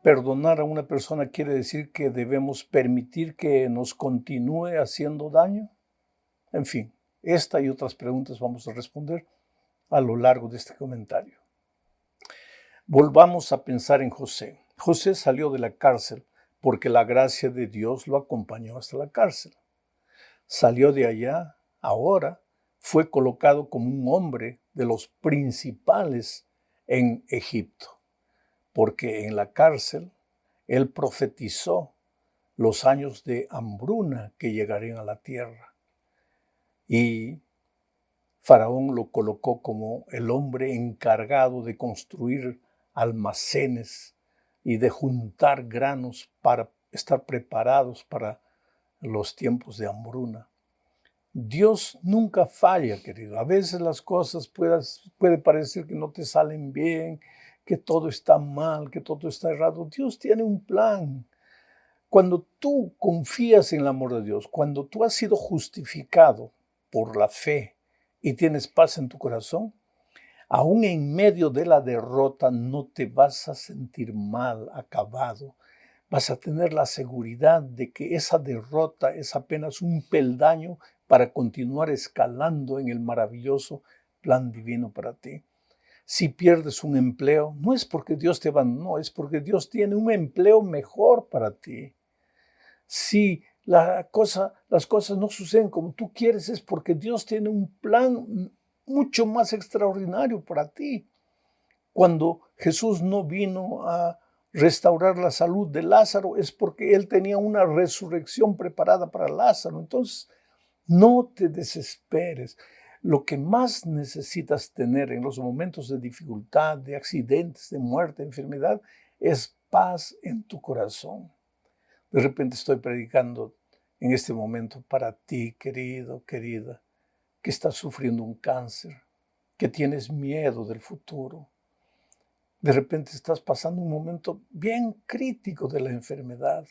Perdonar a una persona quiere decir que debemos permitir que nos continúe haciendo daño. En fin, esta y otras preguntas vamos a responder a lo largo de este comentario. Volvamos a pensar en José. José salió de la cárcel porque la gracia de Dios lo acompañó hasta la cárcel. Salió de allá, ahora fue colocado como un hombre de los principales en Egipto, porque en la cárcel él profetizó los años de hambruna que llegarían a la tierra. Y Faraón lo colocó como el hombre encargado de construir almacenes y de juntar granos para estar preparados para los tiempos de hambruna. Dios nunca falla, querido. A veces las cosas puede parecer que no te salen bien, que todo está mal, que todo está errado. Dios tiene un plan. Cuando tú confías en el amor de Dios, cuando tú has sido justificado por la fe y tienes paz en tu corazón, aún en medio de la derrota no te vas a sentir mal, acabado. Vas a tener la seguridad de que esa derrota es apenas un peldaño para continuar escalando en el maravilloso plan divino para ti. Si pierdes un empleo, no es porque Dios te abandonó, es porque Dios tiene un empleo mejor para ti. Si las cosas no suceden como tú quieres, es porque Dios tiene un plan mucho más extraordinario para ti. Cuando Jesús no vino a restaurar la salud de Lázaro, es porque él tenía una resurrección preparada para Lázaro. Entonces, no te desesperes. Lo que más necesitas tener en los momentos de dificultad, de accidentes, de muerte, de enfermedad, es paz en tu corazón. De repente estoy predicando en este momento para ti, querido, querida, que estás sufriendo un cáncer, que tienes miedo del futuro. De repente estás pasando un momento bien crítico de la enfermedad.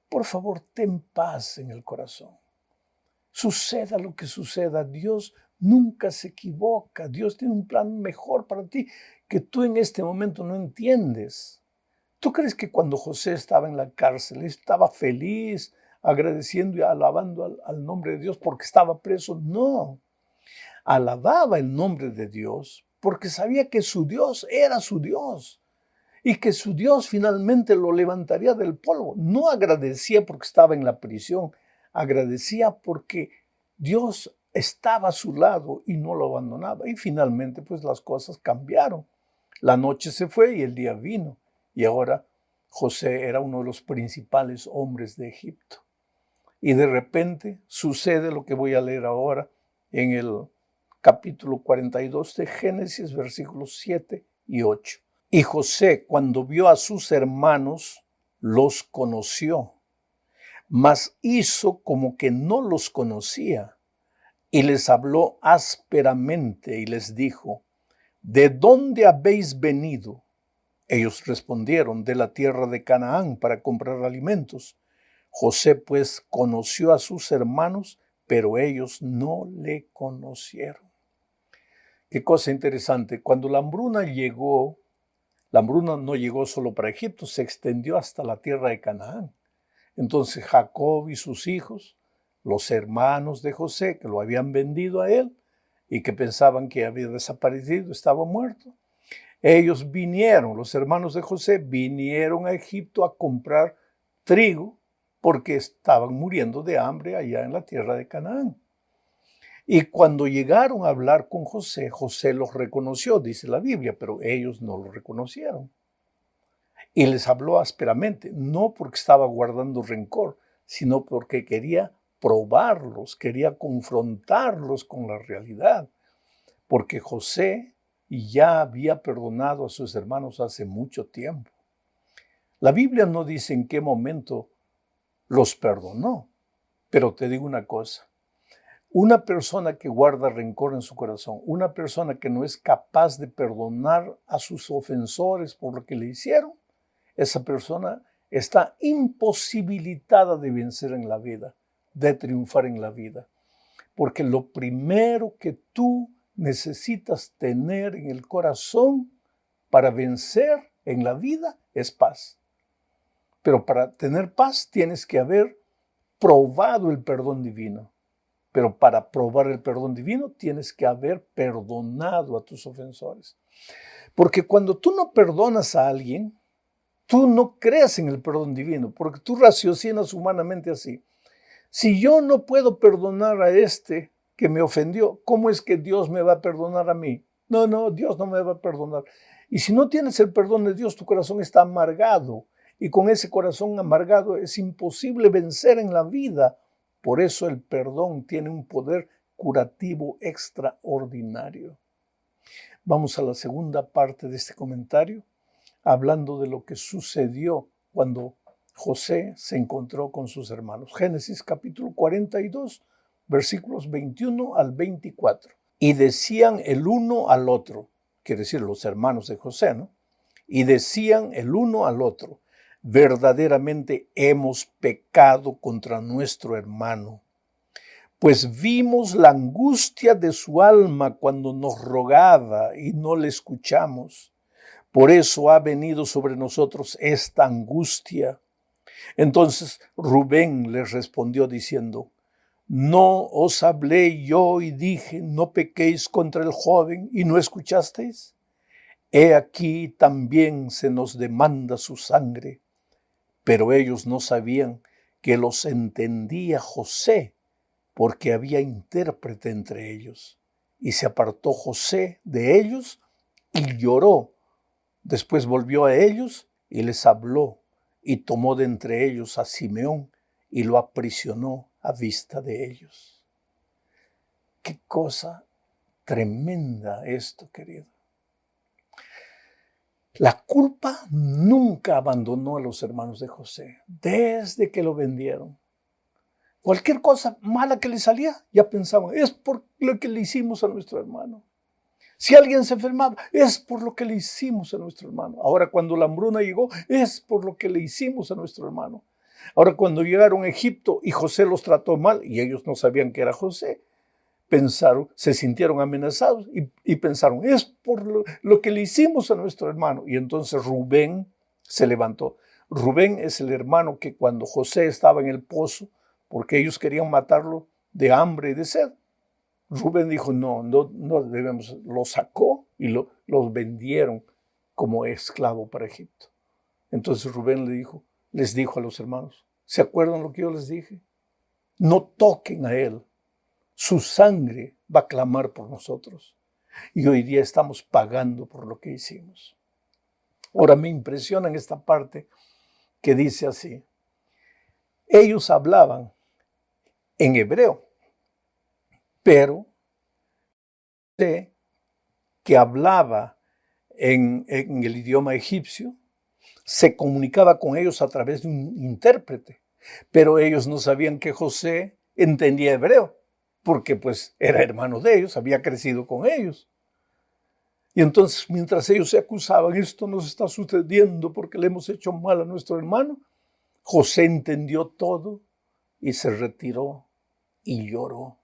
Por favor, ten paz en el corazón. Suceda lo que suceda, Dios nunca se equivoca. Dios tiene un plan mejor para ti que tú en este momento no entiendes. ¿Tú crees que cuando José estaba en la cárcel estaba feliz, agradeciendo y alabando al nombre de Dios porque estaba preso? No. Alababa el nombre de Dios porque sabía que su Dios era su Dios y que su Dios finalmente lo levantaría del polvo. No agradecía porque estaba en la prisión, agradecía porque Dios estaba a su lado y no lo abandonaba. Y finalmente, pues las cosas cambiaron. La noche se fue y el día vino. Y ahora José era uno de los principales hombres de Egipto. Y de repente sucede lo que voy a leer ahora en el capítulo 42 de Génesis, versículos 7 y 8. Y José, cuando vio a sus hermanos, los conoció, mas hizo como que no los conocía, y les habló ásperamente y les dijo: ¿de dónde habéis venido? Ellos respondieron: de la tierra de Canaán, para comprar alimentos. José pues conoció a sus hermanos, pero ellos no le conocieron. Qué cosa interesante. Cuando la hambruna no llegó solo para Egipto, se extendió hasta la tierra de Canaán. Entonces Jacob y sus hijos, los hermanos de José, que lo habían vendido a él y que pensaban que había desaparecido, estaba muerto, ellos vinieron, los hermanos de José vinieron a Egipto a comprar trigo porque estaban muriendo de hambre allá en la tierra de Canaán. Y cuando llegaron a hablar con José, José los reconoció, dice la Biblia, pero ellos no lo reconocieron. Y les habló ásperamente, no porque estaba guardando rencor, sino porque quería probarlos, quería confrontarlos con la realidad. Porque José ya había perdonado a sus hermanos hace mucho tiempo. La Biblia no dice en qué momento los perdonó, pero te digo una cosa. Una persona que guarda rencor en su corazón, una persona que no es capaz de perdonar a sus ofensores por lo que le hicieron, esa persona está imposibilitada de vencer en la vida, de triunfar en la vida. Porque lo primero que tú necesitas tener en el corazón para vencer en la vida es paz. Pero para tener paz tienes que haber probado el perdón divino. Pero para probar el perdón divino tienes que haber perdonado a tus ofensores. Porque cuando tú no perdonas a alguien, tú no crees en el perdón divino, porque tú raciocinas humanamente así. Si yo no puedo perdonar a este que me ofendió, ¿cómo es que Dios me va a perdonar a mí? No, Dios no me va a perdonar. Y si no tienes el perdón de Dios, tu corazón está amargado. Y con ese corazón amargado es imposible vencer en la vida. Por eso el perdón tiene un poder curativo extraordinario. Vamos a la segunda parte de este comentario, hablando de lo que sucedió cuando José se encontró con sus hermanos. Génesis capítulo 42, versículos 21 al 24. Y decían el uno al otro, quiere decir los hermanos de José, ¿no? Y decían el uno al otro, verdaderamente hemos pecado contra nuestro hermano, pues vimos la angustia de su alma cuando nos rogaba y no le escuchamos. Por eso ha venido sobre nosotros esta angustia. Entonces Rubén les respondió diciendo, ¿no os hablé yo y dije, no pequéis contra el joven y no escuchasteis? He aquí también se nos demanda su sangre. Pero ellos no sabían que los entendía José, porque había intérprete entre ellos. Y se apartó José de ellos y lloró. Después volvió a ellos y les habló, y tomó de entre ellos a Simeón y lo aprisionó a vista de ellos. Qué cosa tremenda esto, querido. La culpa nunca abandonó a los hermanos de José, desde que lo vendieron. Cualquier cosa mala que le salía, ya pensaban, es por lo que le hicimos a nuestro hermano. Si alguien se enfermaba, es por lo que le hicimos a nuestro hermano. Ahora cuando la hambruna llegó, es por lo que le hicimos a nuestro hermano. Ahora cuando llegaron a Egipto y José los trató mal, y ellos no sabían que era José, pensaron, se sintieron amenazados y pensaron, es por lo que le hicimos a nuestro hermano. Y entonces Rubén se levantó. Rubén es el hermano que cuando José estaba en el pozo, porque ellos querían matarlo de hambre y de sed, Rubén dijo, no debemos, lo sacó y los vendieron como esclavo para Egipto. Entonces Rubén les dijo a los hermanos, ¿se acuerdan lo que yo les dije? No toquen a él, su sangre va a clamar por nosotros. Y hoy día estamos pagando por lo que hicimos. Ahora me impresiona en esta parte que dice así, ellos hablaban en hebreo, pero que hablaba en el idioma egipcio, se comunicaba con ellos a través de un intérprete, pero ellos no sabían que José entendía hebreo, porque pues era hermano de ellos, había crecido con ellos. Y entonces mientras ellos se acusaban, esto nos está sucediendo porque le hemos hecho mal a nuestro hermano, José entendió todo y se retiró y lloró.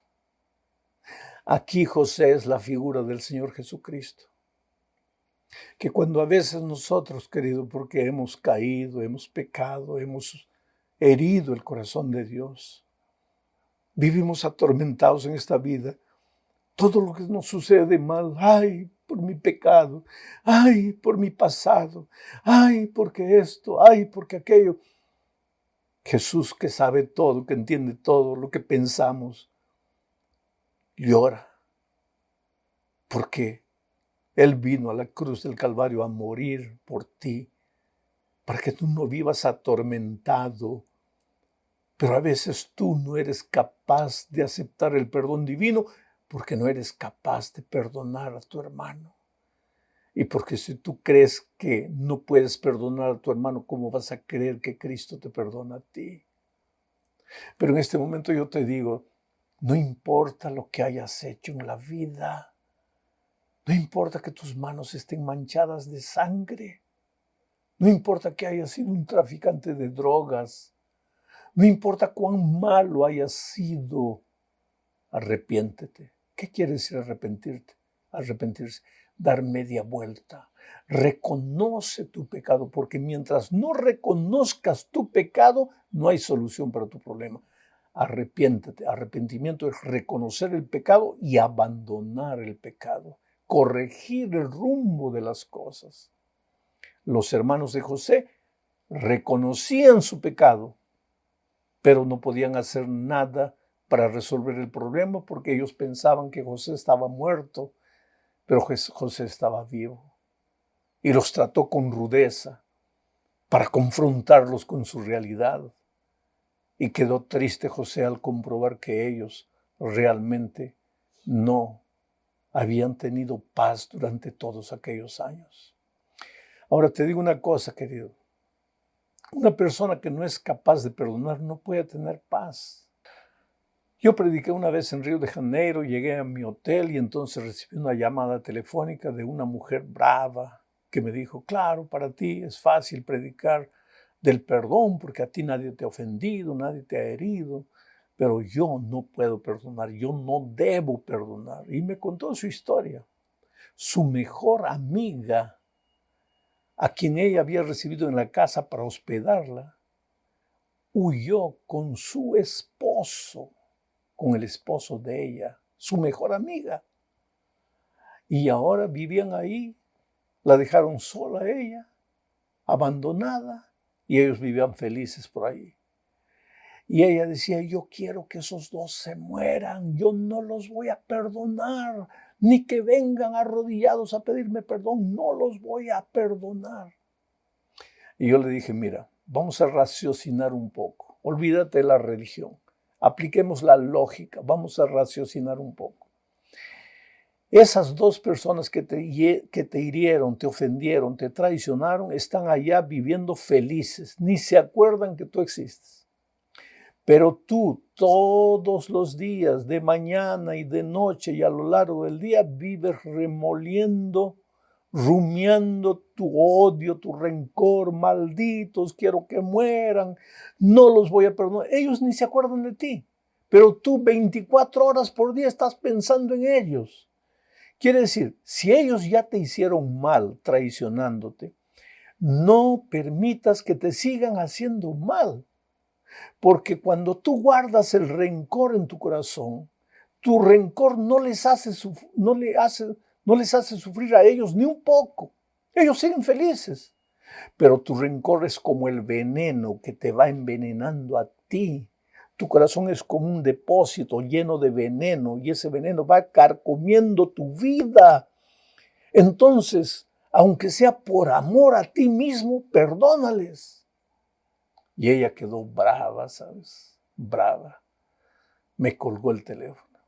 Aquí José es la figura del Señor Jesucristo. Que cuando a veces nosotros, querido, porque hemos caído, hemos pecado, hemos herido el corazón de Dios, vivimos atormentados en esta vida, todo lo que nos sucede mal, ay, por mi pecado, ay, por mi pasado, ay, porque esto, ay, porque aquello. Jesús, que sabe todo, que entiende todo lo que pensamos, llora, porque Él vino a la cruz del Calvario a morir por ti, para que tú no vivas atormentado. Pero a veces tú no eres capaz de aceptar el perdón divino porque no eres capaz de perdonar a tu hermano. Y porque si tú crees que no puedes perdonar a tu hermano, ¿cómo vas a creer que Cristo te perdona a ti? Pero en este momento yo te digo, no importa lo que hayas hecho en la vida, no importa que tus manos estén manchadas de sangre, no importa que hayas sido un traficante de drogas, no importa cuán malo hayas sido, arrepiéntete. ¿Qué quiere decir arrepentirte? Arrepentirse, dar media vuelta, Reconoce tu pecado, porque mientras no reconozcas tu pecado, no hay solución para tu problema. Arrepiéntete. Arrepentimiento es reconocer el pecado y abandonar el pecado, corregir el rumbo de las cosas. Los hermanos de José reconocían su pecado, pero no podían hacer nada para resolver el problema porque ellos pensaban que José estaba muerto, pero José estaba vivo. Y los trató con rudeza para confrontarlos con su realidad. Y quedó triste José al comprobar que ellos realmente no habían tenido paz durante todos aquellos años. Ahora te digo una cosa, querido. Una persona que no es capaz de perdonar no puede tener paz. Yo prediqué una vez en Río de Janeiro, llegué a mi hotel y entonces recibí una llamada telefónica de una mujer brava que me dijo, claro, para ti es fácil predicar del perdón porque a ti nadie te ha ofendido, nadie te ha herido, pero yo no puedo perdonar, yo no debo perdonar. Y me contó su historia. Su mejor amiga, a quien ella había recibido en la casa para hospedarla, huyó con su esposo, con el esposo de ella, su mejor amiga. Y ahora vivían ahí, la dejaron sola a ella, abandonada, y ellos vivían felices por ahí. Y ella decía, yo quiero que esos dos se mueran, yo no los voy a perdonar, ni que vengan arrodillados a pedirme perdón, no los voy a perdonar. Y yo le dije, mira, vamos a raciocinar un poco, olvídate de la religión, apliquemos la lógica, vamos a raciocinar un poco. Esas dos personas que te hirieron, te ofendieron, te traicionaron, están allá viviendo felices, ni se acuerdan que tú existes. Pero tú todos los días, de mañana y de noche y a lo largo del día, vives remoliendo, rumiando tu odio, tu rencor, malditos, quiero que mueran, no los voy a perdonar. Ellos ni se acuerdan de ti, pero tú 24 horas por día estás pensando en ellos. Quiere decir, si ellos ya te hicieron mal traicionándote, no permitas que te sigan haciendo mal. Porque cuando tú guardas el rencor en tu corazón, tu rencor no les hace sufrir a ellos ni un poco. Ellos siguen felices. Pero tu rencor es como el veneno que te va envenenando a ti. Tu corazón es como un depósito lleno de veneno y ese veneno va carcomiendo tu vida. Entonces, aunque sea por amor a ti mismo, perdónales. Y ella quedó brava, ¿sabes? Brava. Me colgó el teléfono.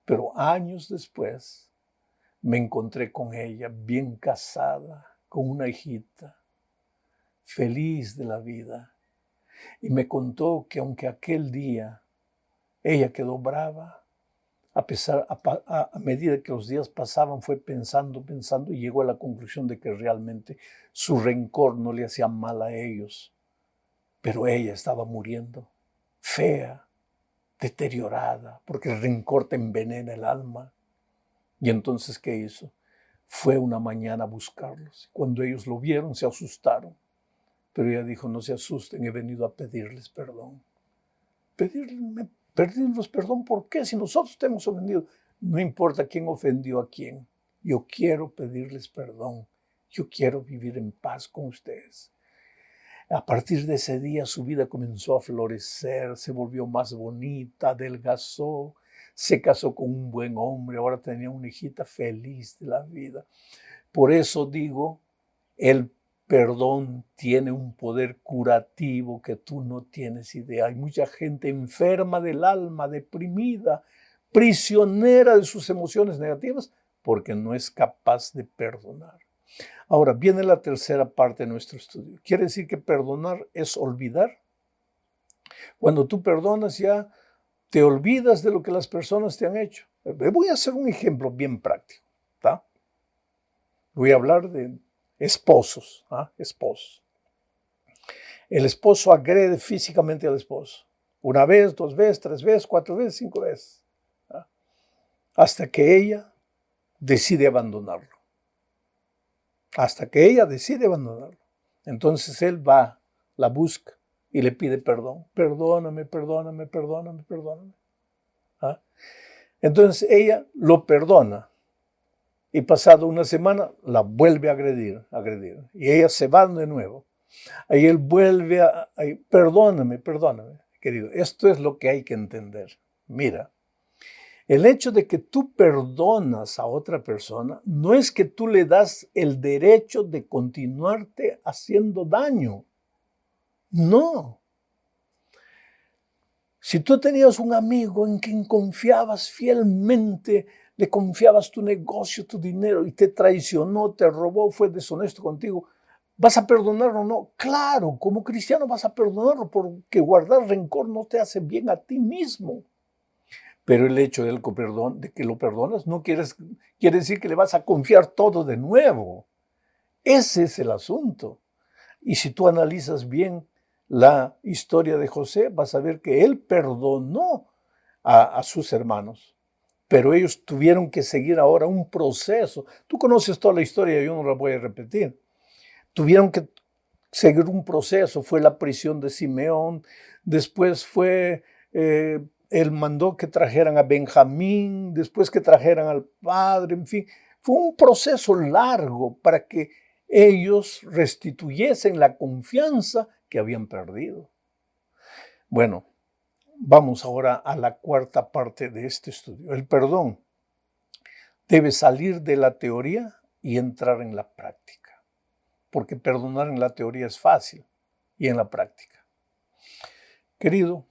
Pero años después me encontré con ella, bien casada, con una hijita, feliz de la vida. Y me contó que aunque aquel día ella quedó brava, a medida que los días pasaban fue pensando y llegó a la conclusión de que realmente su rencor no le hacía mal a ellos. Pero ella estaba muriendo, fea, deteriorada, porque el rencor te envenena el alma. Y entonces, ¿qué hizo? Fue una mañana a buscarlos. Cuando ellos lo vieron, se asustaron. Pero ella dijo, no se asusten, he venido a pedirles perdón. Pedirles perdón, ¿por qué? Si nosotros te hemos ofendido. No importa quién ofendió a quién. Yo quiero pedirles perdón. Yo quiero vivir en paz con ustedes. A partir de ese día su vida comenzó a florecer, se volvió más bonita, adelgazó, se casó con un buen hombre, ahora tenía una hijita feliz de la vida. Por eso digo, el perdón tiene un poder curativo que tú no tienes idea. Hay mucha gente enferma del alma, deprimida, prisionera de sus emociones negativas, porque no es capaz de perdonar. Ahora, viene la tercera parte de nuestro estudio. ¿Quiere decir que perdonar es olvidar? Cuando tú perdonas ya te olvidas de lo que las personas te han hecho. Voy a hacer un ejemplo bien práctico. ¿Tá? Voy a hablar de esposos. Esposos. El esposo agrede físicamente al esposo. Una vez, 2 veces, 3 veces, 4 veces, 5 veces. ¿tá? Hasta que ella decide abandonarlo. hasta que ella decide abandonarlo. Entonces él va, la busca y le pide perdón. Perdóname, perdóname, perdóname, perdóname. ¿Ah? Entonces ella lo perdona y pasado una semana la vuelve a agredir. Y ella se va de nuevo. Ahí él vuelve perdóname, perdóname, querido. Esto es lo que hay que entender. Mira, el hecho de que tú perdonas a otra persona no es que tú le das el derecho de continuarte haciendo daño. No. Si tú tenías un amigo en quien confiabas fielmente, le confiabas tu negocio, tu dinero y te traicionó, te robó, fue deshonesto contigo, ¿vas a perdonarlo o no? Claro, como cristiano vas a perdonarlo porque guardar rencor no te hace bien a ti mismo. Pero el hecho de que lo perdonas no quiere decir que le vas a confiar todo de nuevo. Ese es el asunto. Y si tú analizas bien la historia de José, vas a ver que él perdonó a sus hermanos. Pero ellos tuvieron que seguir ahora un proceso. Tú conoces toda la historia, yo no la voy a repetir. Tuvieron que seguir un proceso. Fue la prisión de Simeón, después fue, él mandó que trajeran a Benjamín, después que trajeran al padre, en fin. Fue un proceso largo para que ellos restituyesen la confianza que habían perdido. Bueno, vamos ahora a la cuarta parte de este estudio. El perdón debe salir de la teoría y entrar en la práctica, porque perdonar en la teoría es fácil y en la práctica. Querido,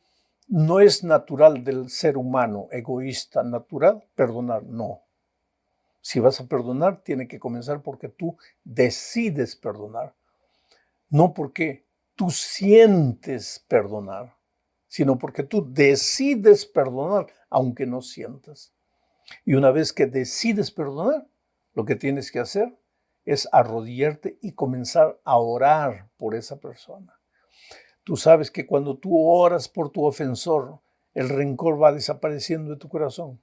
no es natural del ser humano egoísta natural perdonar, no. Si vas a perdonar, tiene que comenzar porque tú decides perdonar, no porque tú sientes perdonar, sino porque tú decides perdonar aunque no sientas. Y una vez que decides perdonar, lo que tienes que hacer es arrodillarte y comenzar a orar por esa persona. Tú sabes que cuando tú oras por tu ofensor, el rencor va desapareciendo de tu corazón.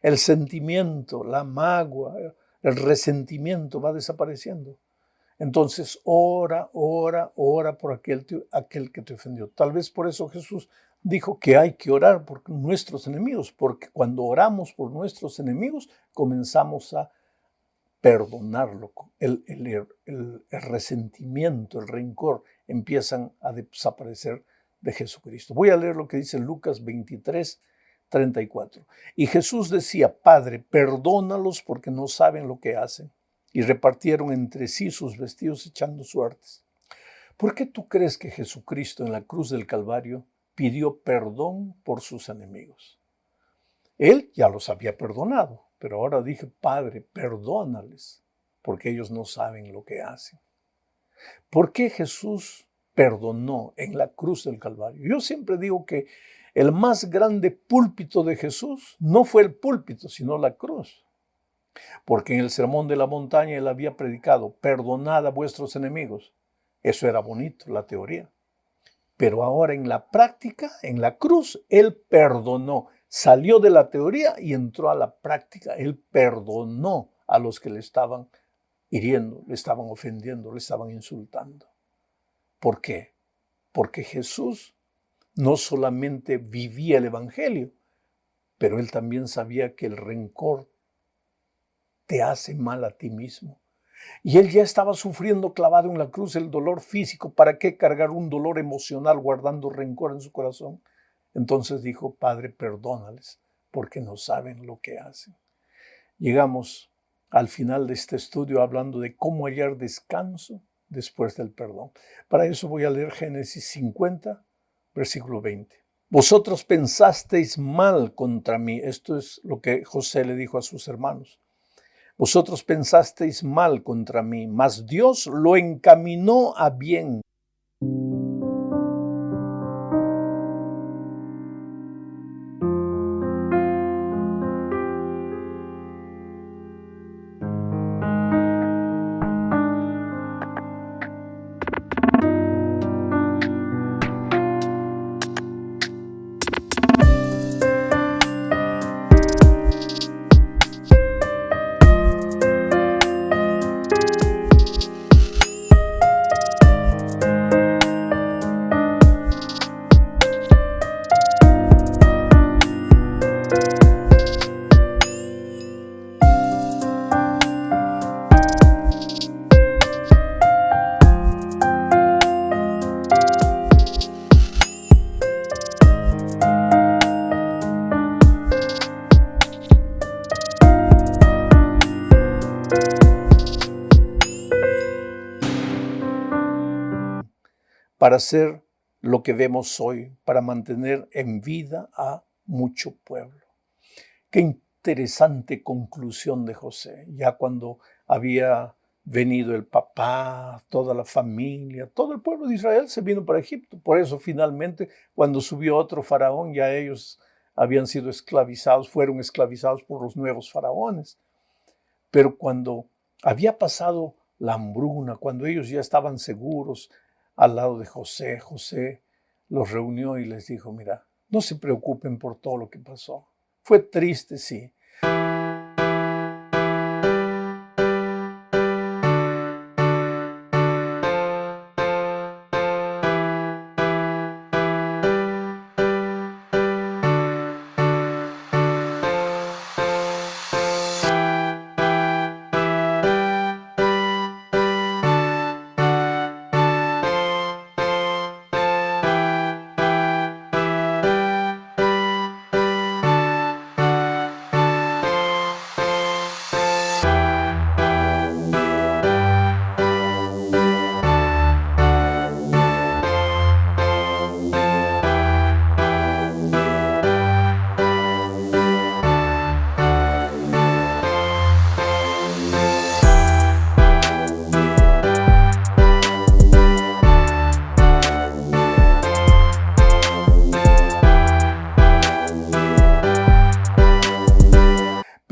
El sentimiento, la magua, el resentimiento va desapareciendo. Entonces ora por aquel que te ofendió. Tal vez por eso Jesús dijo que hay que orar por nuestros enemigos, porque cuando oramos por nuestros enemigos comenzamos a perdonarlo. El resentimiento, el rencor empiezan a desaparecer de Jesucristo. Voy a leer lo que dice Lucas 23:34. Y Jesús decía: Padre, perdónalos porque no saben lo que hacen. Y repartieron entre sí sus vestidos echando suertes. ¿Por qué tú crees que Jesucristo en la cruz del Calvario pidió perdón por sus enemigos? Él ya los había perdonado, pero ahora dije: Padre, perdónales, porque ellos no saben lo que hacen. ¿Por qué Jesús perdonó en la cruz del Calvario? Yo siempre digo que el más grande púlpito de Jesús no fue el púlpito, sino la cruz. Porque en el Sermón de la Montaña él había predicado: perdonad a vuestros enemigos. Eso era bonito, la teoría. Pero ahora en la práctica, en la cruz, él perdonó. Salió de la teoría y entró a la práctica. Él perdonó a los que le estaban hiriendo, le estaban ofendiendo, le estaban insultando. ¿Por qué? Porque Jesús no solamente vivía el Evangelio, pero él también sabía que el rencor te hace mal a ti mismo. Y él ya estaba sufriendo clavado en la cruz el dolor físico. ¿Para qué cargar un dolor emocional guardando rencor en su corazón? Entonces dijo: Padre, perdónales, porque no saben lo que hacen. Llegamos al final de este estudio hablando de cómo hallar descanso después del perdón. Para eso voy a leer Génesis 50, versículo 20. Vosotros pensasteis mal contra mí. Esto es lo que José le dijo a sus hermanos. Vosotros pensasteis mal contra mí, mas Dios lo encaminó a bien. para hacer lo que vemos hoy, para mantener en vida a mucho pueblo. Qué interesante conclusión de José, ya cuando había venido el papá, toda la familia, todo el pueblo de Israel se vino para Egipto. Por eso finalmente cuando subió otro faraón, ya ellos habían sido esclavizados, fueron esclavizados por los nuevos faraones. Pero cuando había pasado la hambruna, cuando ellos ya estaban seguros al lado de José, José los reunió y les dijo, mira, no se preocupen por todo lo que pasó. Fue triste, sí.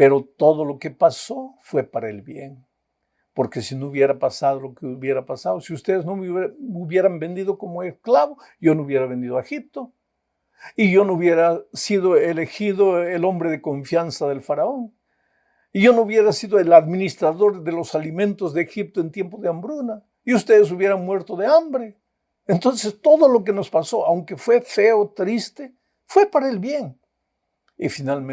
Pero todo lo que pasó fue para el bien. Porque si no hubiera pasado lo que hubiera pasado, si ustedes no me hubieran vendido como esclavo, yo no hubiera venido a Egipto. Y yo no hubiera sido elegido el hombre de confianza del faraón. Y yo no hubiera sido el administrador de los alimentos de Egipto en tiempo de hambruna. Y ustedes hubieran muerto de hambre. Entonces todo lo que nos pasó, aunque fue feo, triste, fue para el bien. Y finalmente